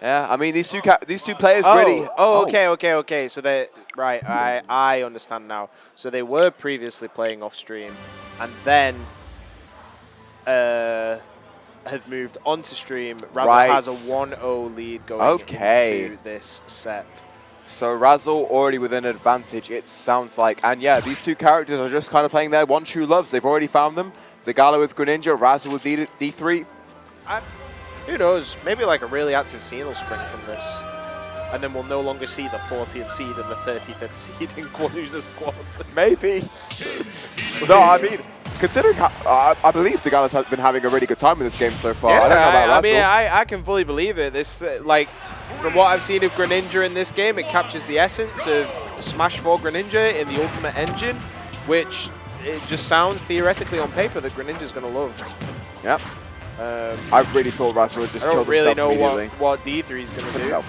Yeah, I mean these two players Oh, really. okay. So they right. I understand now. So they were previously playing off stream, and then had moved onto stream. Razzle has a 1-0 lead going into this set. So Razzle already with an advantage, it sounds like. And yeah, these two characters are just kind of playing their one true loves. They've already found them. Degalla with Greninja, Razzle with D3. Who knows? Maybe like a really active scene will spring from this. And then we'll no longer see the 40th seed and the 35th seed in Losers Quarters. Maybe. No, I mean, considering how, I believe Degalla's has been having a really good time in this game so far. Yeah, I don't know about Razzle. I mean, I can fully believe it. This, like, from what I've seen of Greninja in this game, it captures the essence of Smash 4 Greninja in the Ultimate Engine, which it just sounds theoretically on paper that Greninja's going to love. Yep. I really thought Razzle would just kill himself immediately. I don't really know what D3 is going to do.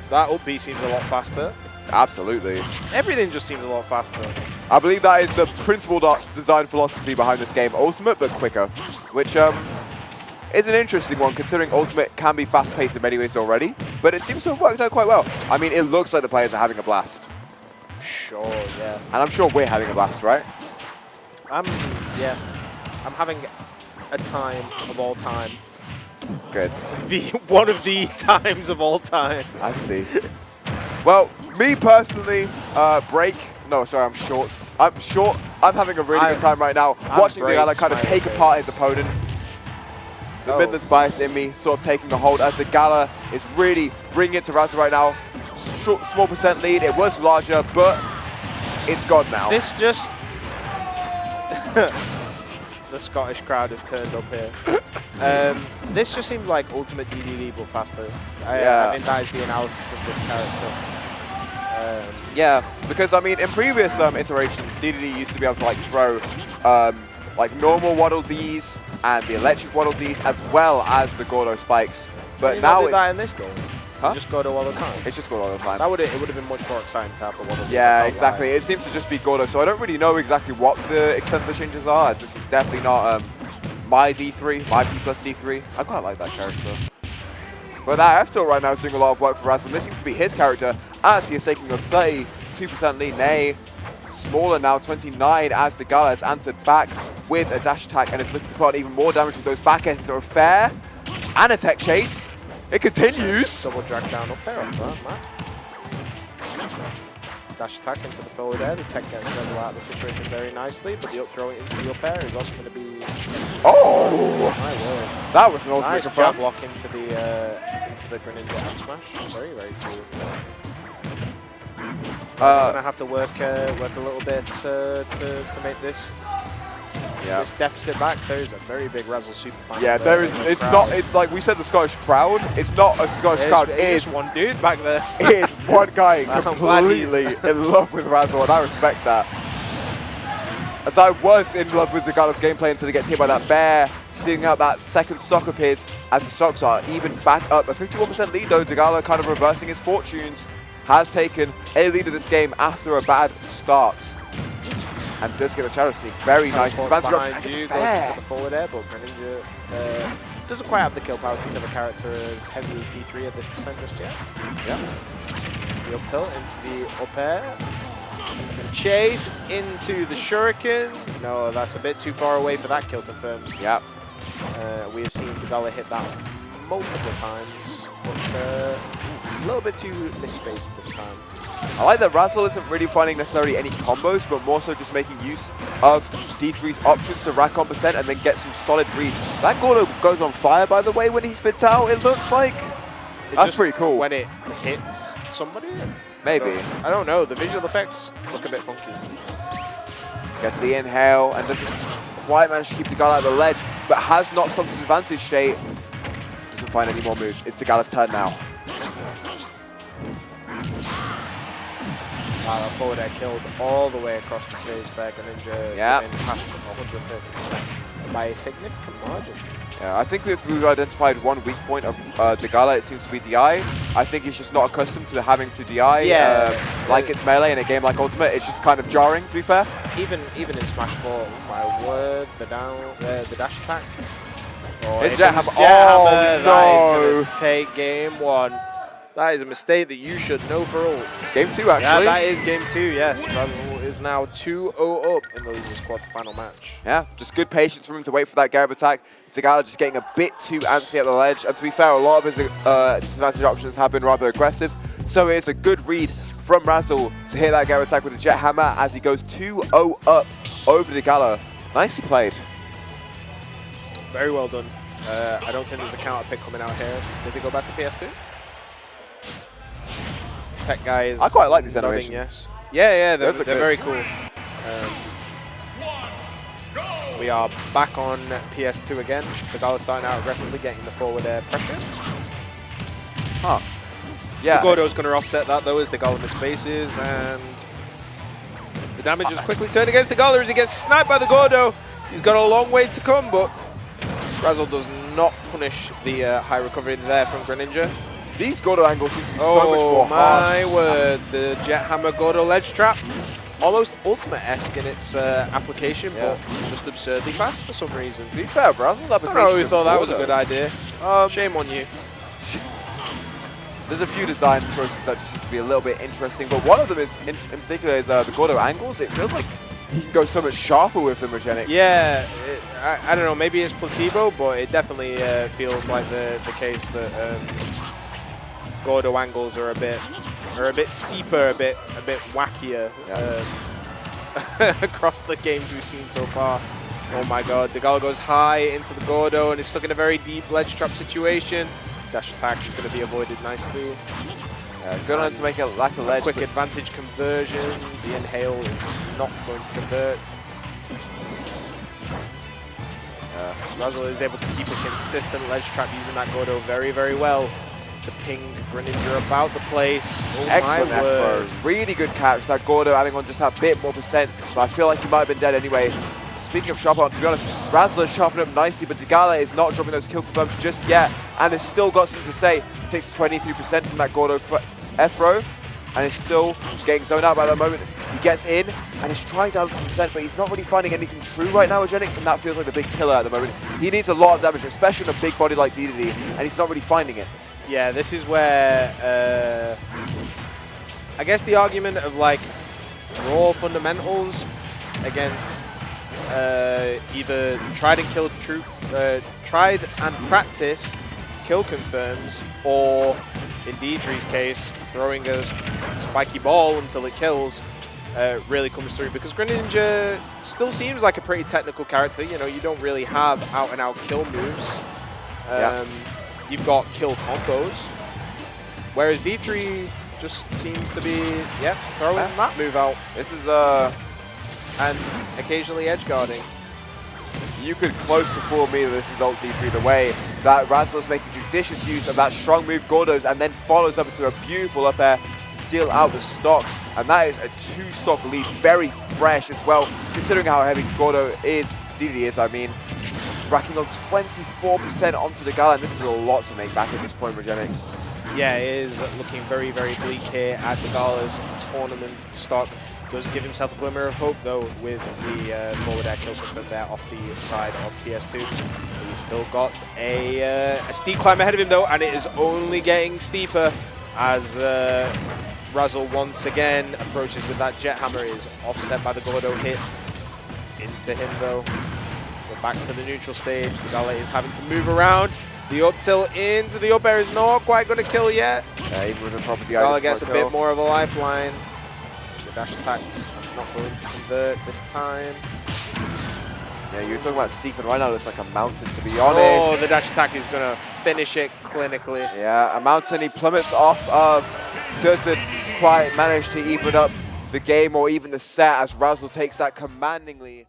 That up B seems a lot faster. Absolutely. Everything just seems a lot faster. I believe that is the principal design philosophy behind this game. Ultimate, but quicker. Which is an interesting one, considering Ultimate can be fast-paced in many ways already. But it seems to have worked out quite well. I mean, it looks like the players are having a blast. Sure, yeah. And I'm sure we're having a blast, right? Yeah. I'm having a time of all time. Good. One of the times of all time. I see. Well, me personally, break. No, sorry, I'm short. I'm having a really good time right now. Watching Degalla kind of take apart his opponent. The Midlands bias in me sort of taking a hold as Degalla is really bringing it to Razzle right now. Small percent lead. It was larger, but it's gone now. This just... The Scottish crowd have turned up here. This just seems like Ultimate Dedede but faster. I think that is the analysis of this character. Yeah, because I mean, in previous iterations, Dedede used to be able to like throw like normal Waddle Ds and the electric Waddle Ds as well as the Gordo spikes. But now it's that in this game. Huh? Just Gordo all the time. It's just Gordo all the time. It would have been much more exciting to have the Waddle Ds. Yeah, exactly. It seems to just be Gordo, so I don't really know exactly what the extent of the changes are, as this is definitely not my D3, my P plus D3. I quite like that character. But that F tilt right now is doing a lot of work for Razzle, and this seems to be his character as he is taking a 32% lead. Nay, smaller now, 29, as Degalla has answered back with a dash attack and is looking to put on even more damage with those back ends into a fair and a tech chase. It continues. Double drag down up there off that, Matt. Dash attack into the forward air. The tech gets Razzle out of the situation very nicely, but the up throw into the up air is also going to be... Oh! That was an ultimate nice confirm. jab block into the Greninja F smash. Very, very cool. Going to have to work a little bit to make this deficit back. There is a very big Razzle super fan. Yeah, there is. It's not. It's like we said, the Scottish crowd. It's not a Scottish crowd. It is one dude back there. It is one guy completely in love with Razzle, and I respect that. As I was in love with Degalla's gameplay until he gets hit by that bear, seeing out that second stock of his, as the stocks are even back up. A 51% lead though, Degalla kind of reversing his fortunes, has taken a lead of this game after a bad start. And does get a shadow sneak. Very nice. Advanced drop goes into the forward air, but Greninja doesn't quite have the kill power to kill a character as heavy as D3 at this percent just yet. Yeah. The up tilt into the up air. Into the chase, into the shuriken. No, that's a bit too far away for that kill confirmed. Yeah. We have seen Degalla hit that multiple times, but a little bit too misspaced this time. I like that Razzle isn't really finding necessarily any combos, but more so just making use of D3's options to rack on percent and then get some solid reads. That Gordo goes on fire, by the way, when he spits out, it looks like. That's pretty cool. When it hits somebody? Maybe. I don't know. The visual effects look a bit funky. Gets the inhale and doesn't quite manage to keep Degalla out of the ledge, but has not stopped his advantage state. Doesn't find any more moves. It's Degalla's turn now. Wow, that forward air killed all the way across the stage there. Greninja getting past 130% by a significant margin. Yeah, I think if we've identified one weak point of Degalla, it seems to be DI. I think he's just not accustomed to having to DI like it's melee in a game like Ultimate. It's just kind of jarring, to be fair. Even in Smash 4, oh my word, the dash attack. His jet hammer. Oh, no. take game 1. That is a mistake that you should know for ults. Game 2, actually. Yeah, that is game 2, yes. Razzle is now 2-0 up in the losers quarterfinal match. Yeah, just good patience for him to wait for that Garib attack. Degalla just getting a bit too antsy at the ledge. And to be fair, a lot of his disadvantage options have been rather aggressive. So it's a good read from Razzle to hit that Garib attack with a Jet Hammer as he goes 2-0 up over Degalla. Nicely played. Very well done. I don't think there's a counter pick coming out here. Did they go back to PS2? Tech guys. I quite like these animations. Yes. Yeah, they're very cool. We are back on PS2 again. Degalla starting out aggressively, getting the forward air pressure. Huh. Yeah. Gordo's going to offset that though as Degalla mispaces, and the damage is quickly turned against Degalla as he gets sniped by the Gordo. He's got a long way to come, but Razzle does not punish the high recovery there from Greninja. These Gordo angles seem to be so much more harsh. Oh my word, the Jet Hammer Gordo ledge trap. Almost Ultimate-esque in its application, but just absurdly fast for some reason. To be fair, Razzle's application. I don't know who thought that was a good idea. Shame on you. There's a few design choices that just seem to be a little bit interesting, but one of them is, in particular, is the Gordo angles. It feels like he can go so much sharper with them, Regenix. Yeah, I don't know, maybe it's placebo, but it definitely feels like the case that Gordo angles are a bit steeper, a bit wackier across the games we've seen so far. Oh my god, Degalla goes high into the Gordo and is stuck in a very deep ledge trap situation. Dash attack is going to be avoided nicely. Good on to make it lack of ledge. Quick advantage conversion. The inhale is not going to convert. Razzle is able to keep a consistent ledge trap using that Gordo very, very well to ping Greninja about the place. Oh, excellent effort. Really good catch. That Gordo adding on just that bit more percent, but I feel like he might have been dead anyway. Speaking of sharp on, to be honest, Razzle is sharpening up nicely, but Degalla is not dropping those kill confirms just yet, and has still got something to say. He takes 23% from that Gordo F-throw, and is still getting zoned out by that moment. He gets in, and is trying to add some percent, but he's not really finding anything true right now with Genix, and that feels like the big killer at the moment. He needs a lot of damage, especially on a big body like Dedede, and he's not really finding it. Yeah, this is where I guess the argument of like raw fundamentals against either tried and practiced kill confirms, or in Deidre's case, throwing a spiky ball until it kills really comes through, because Greninja still seems like a pretty technical character. You know, you don't really have out-and-out kill moves. You've got kill combos, whereas D3 just seems to be, throwing that move out. This is and occasionally edge guarding. You could close to fool me that this is ult D3 the way that Razzle is making judicious use of that strong move Gordo's, and then follows up into a beautiful up air to steal out the stock. And that is a 2-stock lead, very fresh as well, considering how heavy Gordo is, Dedede is, I mean. Racking on 24% onto Degalla, and this is a lot to make back at this point, Regenix. Yeah, it is looking very, very bleak here at Degalla's tournament stock. Does give himself a glimmer of hope, though, with the forward air kill confirmed there off the side of PS2. He's still got a steep climb ahead of him, though, and it is only getting steeper as Razzle once again approaches with that Jet Hammer. Is offset by the Gordo hit into him, though. We're back to the neutral stage. Degalla is having to move around. The up tilt into the up air is not quite going to kill yet. Yeah, even with the proper DI, Degalla gets a bit more of a lifeline. The dash attack's not going to convert this time. Yeah, you were talking about Stephen. Right now, it's like a mountain, to be honest. Oh, the dash attack is going to finish it clinically. Yeah, a mountain he plummets off of. Doesn't quite manage to even up the game or even the set as Razzle takes that commandingly.